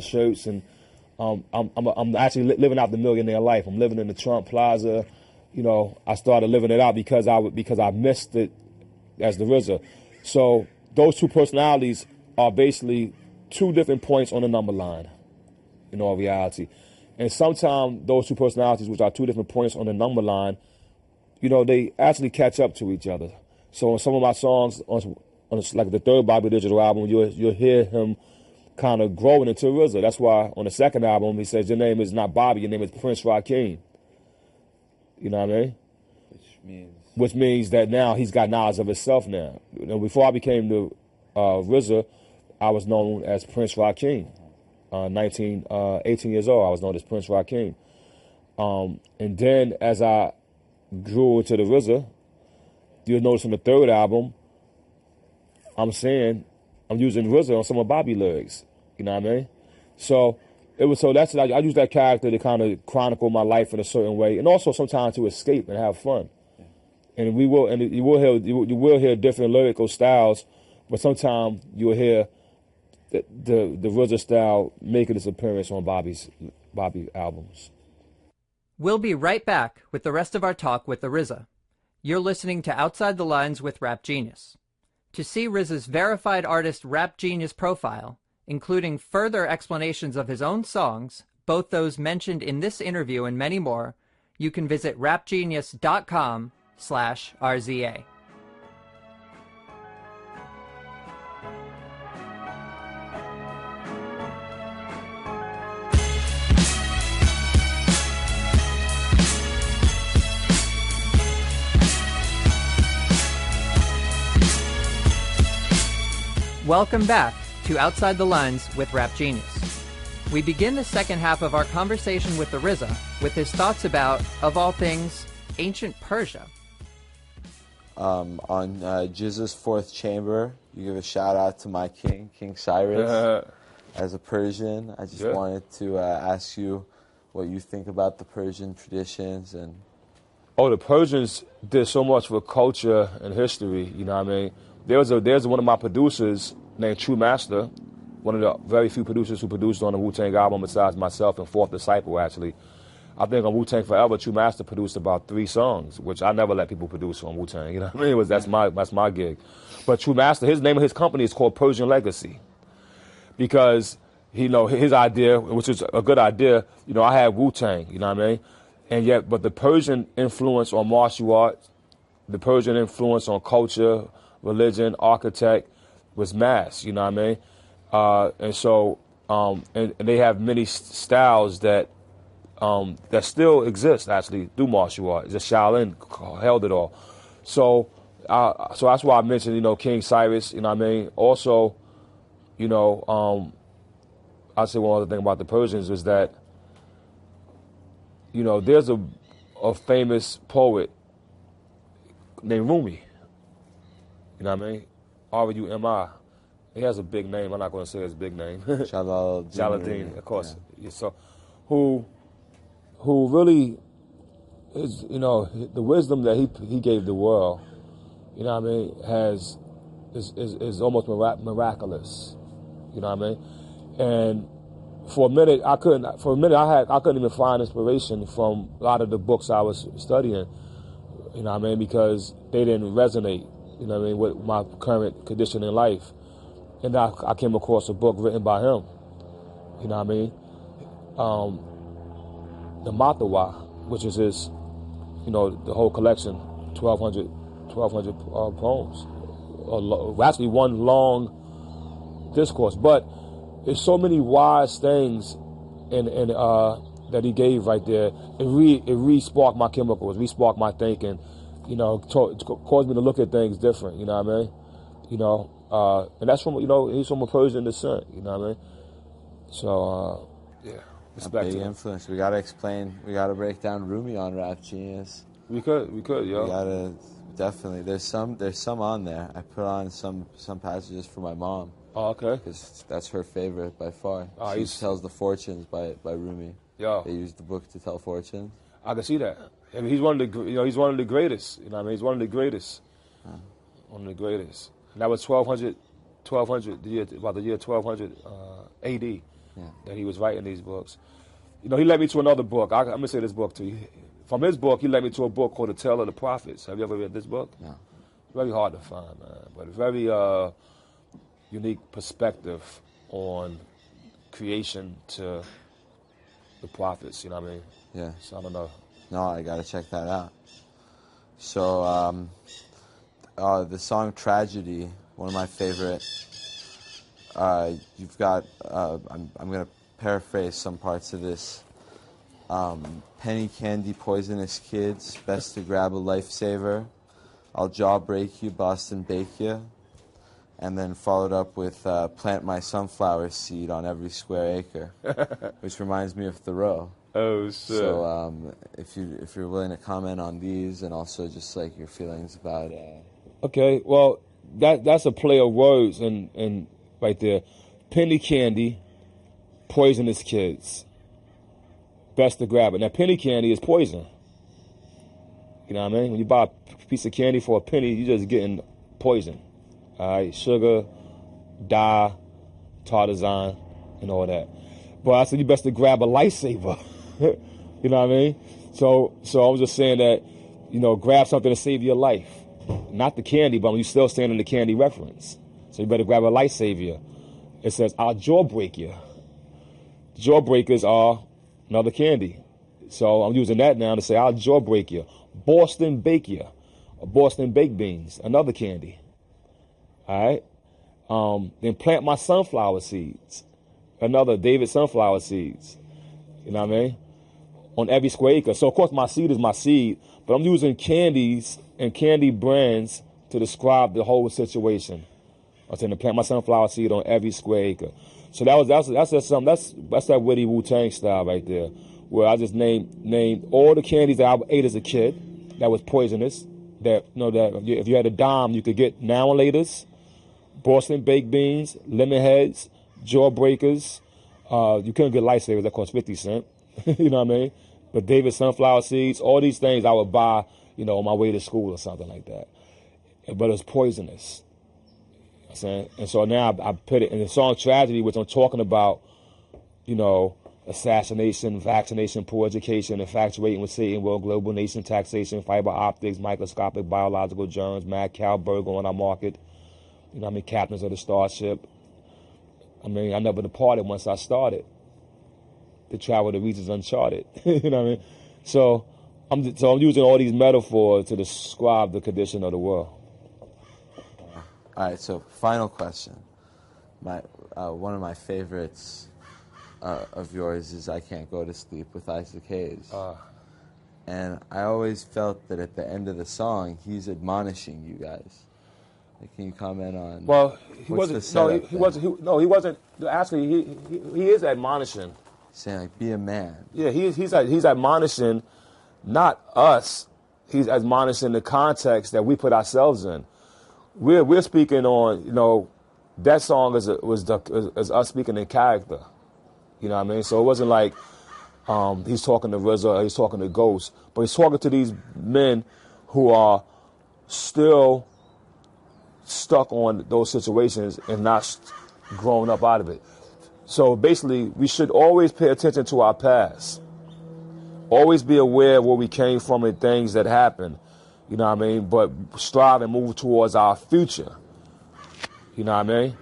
shirts, and I'm actually living out the millionaire life. I'm living in the Trump Plaza. You know, I started living it out because I missed it as the RZA. So those two personalities are basically two different points on the number line in all reality. And sometimes those two personalities, which are two different points on the number line, you know, they actually catch up to each other. So on some of my songs, on like the third Bobby Digital album, you'll hear him kind of growing into RZA. That's why on the second album he says, your name is not Bobby, your name is Prince Rakeem. You know what I mean? Which means that now he's got knowledge of himself now. You know, before I became the RZA, I was known as Prince Rakeem. 18 years old, I was known as Prince Rakeem. And then as I grew into the RZA, you'll notice on the third album, I'm using RZA on some of Bobby lyrics. You know what I mean? So that's I use that character to kind of chronicle my life in a certain way, and also sometimes to escape and have fun. And you will hear different lyrical styles, but sometimes you'll hear the RZA style making its appearance on Bobby albums. We'll be right back with the rest of our talk with the RZA. You're listening to Outside the Lines with Rap Genius. To see RZA's verified artist Rap Genius profile, including further explanations of his own songs, both those mentioned in this interview and many more, you can visit rapgenius.com/RZA. Welcome back to Outside the Lines with Rap Genius. We begin the second half of our conversation with the RZA with his thoughts about, of all things, ancient Persia. On Jizza's fourth chamber, you give a shout out to my king, King Cyrus. As a Persian, I just wanted to ask you what you think about the Persian traditions and. Oh, the Persians did so much for culture and history. You know what I mean? There's one of my producers named True Master, one of the very few producers who produced on the Wu-Tang album besides myself and Fourth Disciple, actually. I think on Wu-Tang Forever, True Master produced about 3 songs, which I never let people produce on Wu-Tang. You know what I mean? That's my gig. But True Master, his name of his company is called Persian Legacy, because his idea, which is a good idea. You know, I had Wu-Tang. You know what I mean? And yet, but the Persian influence on martial arts, the Persian influence on culture, religion, architect was mass, you know what I mean? And so, and they have many styles that still exist, actually, through martial art. The Shaolin held it all. So that's why I mentioned, you know, King Cyrus, you know what I mean? Also, you know, I'll say one other thing about the Persians is that, you know, there's a famous poet named Rumi. You know what I mean? R-U-M-I. He has a big name. I'm not going to say his big name. Jalaluddin, of course. Yeah. So, who really is, you know, the wisdom that he gave the world, you know what I mean, is almost miraculous. You know what I mean? And for a minute I couldn't even find inspiration from a lot of the books I was studying. You know what I mean? Because they didn't resonate, you know what I mean, with my current condition in life. And I came across a book written by him, you know what I mean? The Matawa, which is his, you know, the whole collection, 1,200 poems. Actually one long discourse. But there's so many wise things that he gave right there. It re-sparked my chemicals, re-sparked my thinking, you know, caused me to look at things different, you know what I mean? You know, and that's from, you know, he's from a Persian descent, you know what I mean? So, yeah, respect big to him. influence. We gotta break down Rumi on Rap Genius. We could, yo. We gotta, definitely. There's some on there. I put on some passages for my mom. Oh, okay. Because that's her favorite by far. Oh, She tells the fortunes by Rumi. Yo. They use the book to tell fortunes. I can see that. I mean, he's one of the greatest. You know what I mean? He's one of the greatest. One of the greatest. And that was 1200, about the year 1200 AD. that he was writing these books. You know, he led me to another book. I'm going to say this book to you. From his book, he led me to a book called The Tale of the Prophets. Have you ever read this book? No. Very hard to find, man, but a very unique perspective on creation to the prophets, you know what I mean? Yeah. So I don't know. No, I got to check that out. So the song Tragedy, one of my favorite, you've got, I'm going to paraphrase some parts of this. Penny candy, poisonous kids, best to grab a lifesaver. I'll jaw break you, Boston bake you. And then followed up with plant my sunflower seed on every square acre, which reminds me of Thoreau. Oh, shit. So if you're willing to comment on these and also just like your feelings about Okay, well, that's a play of words and right there. Penny candy, poisonous kids. Best to grab it. Now, penny candy is poison. You know what I mean? When you buy a piece of candy for a penny, you're just getting poison. All right, sugar, dye, tartazine, and all that. But I said you best to grab a lifesaver. You know what I mean? So I was just saying that, you know, grab something to save your life. Not the candy, but you're still staying in the candy reference. So you better grab a lifesaver. It says, I'll jawbreak you. Jawbreakers are another candy. So I'm using that now to say, I'll jawbreak you. Boston bake you. Boston baked beans, another candy. All right? Then plant my sunflower seeds. Another David sunflower seeds. You know what I mean? On every square acre. So, of course, my seed is my seed, but I'm using candies and candy brands to describe the whole situation. I'm saying to plant my sunflower seed on every square acre. So that's that witty Wu-Tang style right there, where I just named all the candies that I ate as a kid that was poisonous. That if you had a dime, you could get now and laters, Boston baked beans, lemon heads, jawbreakers. You couldn't get lifesavers that cost 50 cents. You know what I mean? But David sunflower seeds, all these things I would buy, you know, on my way to school or something like that. But it's poisonous. You know what I'm saying? And so now I put it in the song Tragedy, which I'm talking about, you know, assassination, vaccination, poor education, infatuating with Satan, world global nation, taxation, fiber optics, microscopic biological germs, mad cow burger on our market. You know what I mean? Captains of the starship. I mean, I never departed once I started to travel to regions uncharted. You know what I mean? So I'm using all these metaphors to describe the condition of the world. All right, so final question. One of my favorites of yours is I Can't Go to Sleep with Isaac Hayes. And I always felt that at the end of the song, he's admonishing you guys. Like, can you comment on? Well, he wasn't. He wasn't. Actually, he is admonishing. Saying like, be a man. Yeah, he's admonishing, not us. He's admonishing the context that we put ourselves in. We're speaking on, you know, that song was us speaking in character. You know what I mean? So it wasn't like he's talking to RZA or he's talking to Ghost, but he's talking to these men who are still stuck on those situations and not grown up out of it. So basically, we should always pay attention to our past. Always be aware of where we came from and things that happened. You know what I mean? But strive and move towards our future. You know what I mean?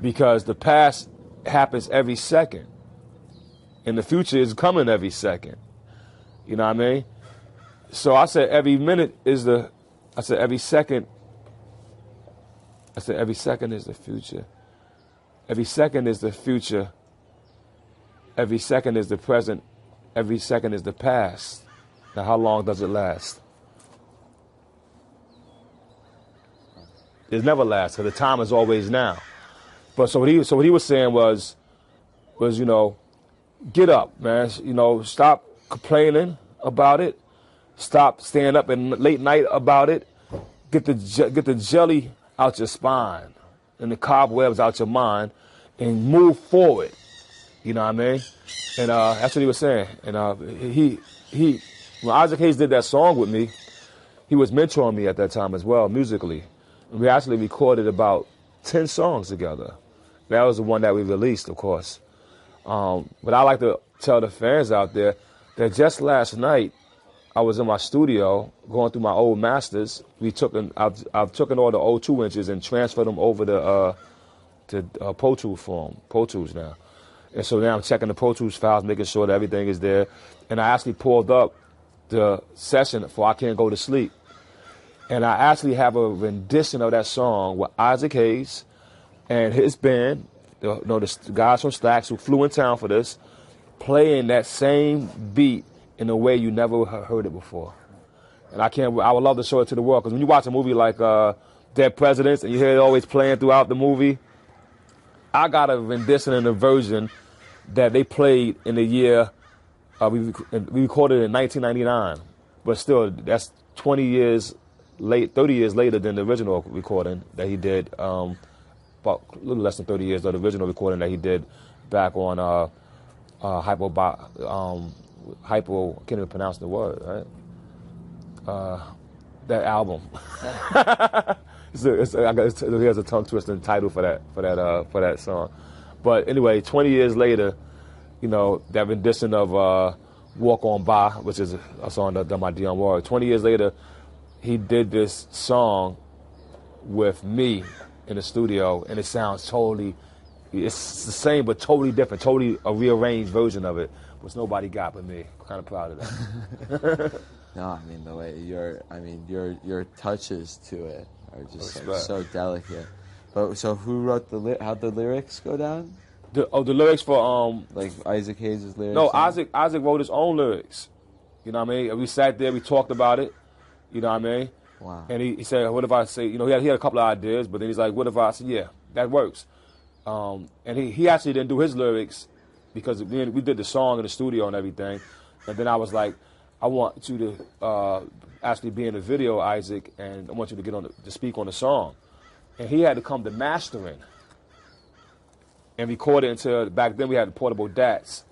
Because the past happens every second. And the future is coming every second. You know what I mean? So I said every second is the future. Every second is the future. Every second is the present. Every second is the past. Now, how long does it last? It never lasts, because the time is always now. But so what he was saying was, you know, get up, man. You know, stop complaining about it. Stop staying up in late night about it. Get the jelly out your spine and the cobwebs out your mind, and move forward. You know what I mean? And that's what he was saying. And when Isaac Hayes did that song with me, he was mentoring me at that time as well, musically. And we actually recorded about 10 songs together. That was the one that we released, of course. But I like to tell the fans out there that just last night I was in my studio going through my old masters. I've taken all the old 2 inches and transferred them over to Pro Tools now. And so now I'm checking the Pro Tools files, making sure that everything is there. And I actually pulled up the session for I Can't Go to Sleep. And I actually have a rendition of that song with Isaac Hayes and his band, the guys from Stacks who flew in town for this, playing that same beat in a way you never heard it before. And I would love to show it to the world, because when you watch a movie like Dead Presidents and you hear it always playing throughout the movie, I got a rendition and a version that they played in the year, we recorded it in 1999, but still, that's 20 years late, 30 years later than the original recording that he did, about a little less than 30 years of the original recording that he did back on Hypo, I can't even pronounce the word, right? That album. Here's a tongue twisting title for that song. But anyway, 20 years later, that rendition of Walk On By, which is a song done by Dionne Warwick. 20 years later, he did this song with me in the studio, and it sounds it's the same but totally different, totally a rearranged version of it, which nobody got but me. I'm kind of proud of that. No, I mean, the way your touches to it are just like so delicate. But so who wrote how'd the lyrics go down? The lyrics for like Isaac Hayes' lyrics? No, Isaac wrote his own lyrics. You know what I mean? We sat there, we talked about it. You know what I mean? Wow. And he said, what if I say, he had a couple of ideas, but then he's like, what if I said, yeah, that works. And he actually didn't do his lyrics because we did the song in the studio and everything. And then I was like, I want you to actually be in the video, Isaac, and I want you to to speak on the song. And he had to come to mastering and record it until, back then we had the portable DATs.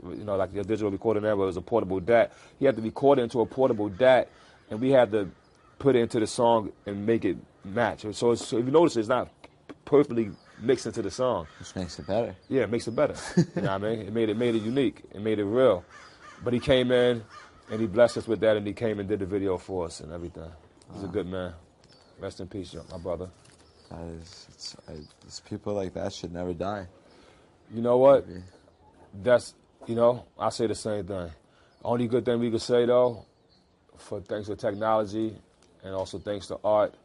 Like the digital recording era was a portable DAT. He had to record it into a portable DAT, and we had to put it into the song and make it match. So if you notice, it's not perfectly mixed into the song. Which makes it better. Yeah, it makes it better. You know what I mean? It made it unique. It made it real. But he came in, and he blessed us with that, and he came and did the video for us and everything. He's a good man. Rest in peace, my brother. It's people like that should never die. You know what? Maybe. That's, I say the same thing. Only good thing we could say, though, thanks to technology and also thanks to art,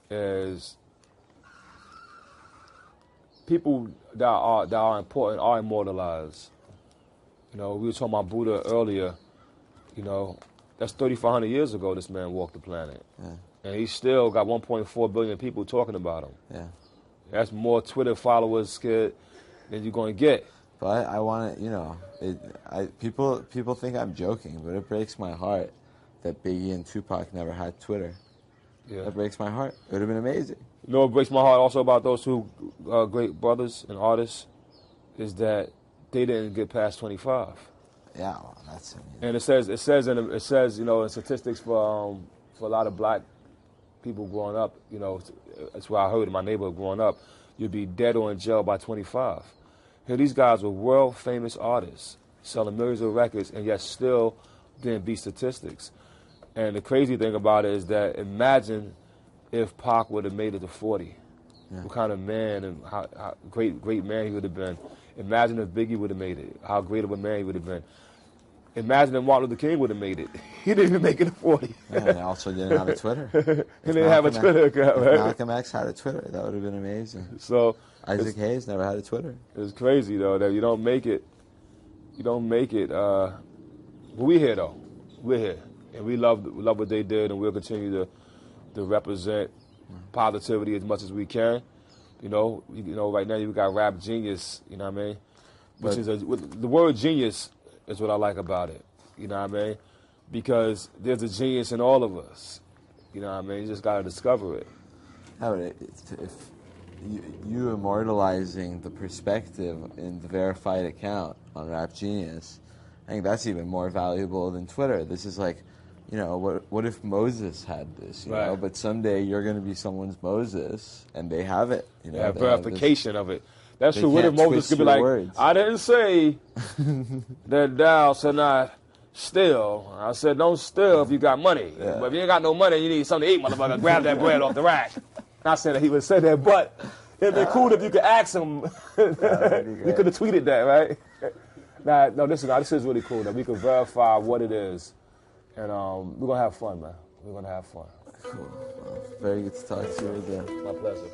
is people that are important are immortalized. We were talking about Buddha earlier. That's 3,500 years ago this man walked the planet. Yeah. And he still got 1.4 billion people talking about him. Yeah. That's more Twitter followers, kid, than you're going to get. But I want to, people think I'm joking, but it breaks my heart that Biggie and Tupac never had Twitter. Yeah. That breaks my heart. It would have been amazing. It breaks my heart also about those two great brothers and artists is that they didn't get past 25. Yeah, well, that's. And it says in statistics for a lot of black people growing up, that's what I heard in my neighborhood growing up, you'd be dead or in jail by 25. Here, these guys were world famous artists selling millions of records, and yet still didn't beat statistics. And the crazy thing about it is that imagine if Pac would have made it to 40. Yeah. What kind of man and how great man he would have been. Imagine if Biggie would have made it, how great of a man he would have been. Imagine if Martin Luther King would have made it. He didn't even make it to 40. Yeah, and he also didn't have a Twitter. He didn't have a Twitter account, right? Malcolm X had a Twitter. That would have been amazing. So Isaac Hayes never had a Twitter. It's crazy, though, that you don't make it. You don't make it. But we're here, though. We're here. And we love what they did, and we'll continue to represent positivity as much as we can. Right now you got rap genius, you know what I mean? Which is the word genius is what I like about it, you know what I mean? Because there's a genius in all of us, you know what I mean? You just got to discover it. If you immortalizing the perspective in the verified account on Rap Genius, I think that's even more valuable than Twitter. This is like, what if Moses had this, you know? But someday you're going to be someone's Moses, and they have it. Verification of it. That's true. What if Moses could be like, words. I didn't say that thou shalt not steal. I said, don't steal if you got money. Yeah. But if you ain't got no money, you need something to eat, motherfucker. Grab that bread off the rack. Not saying that he would say that, but it'd be cool if you could ask him. You could have tweeted that, right? No, this is really cool that we can verify what it is. And we're going to have fun, man. We're going to have fun. Cool. Well, very good to talk to you again. My pleasure.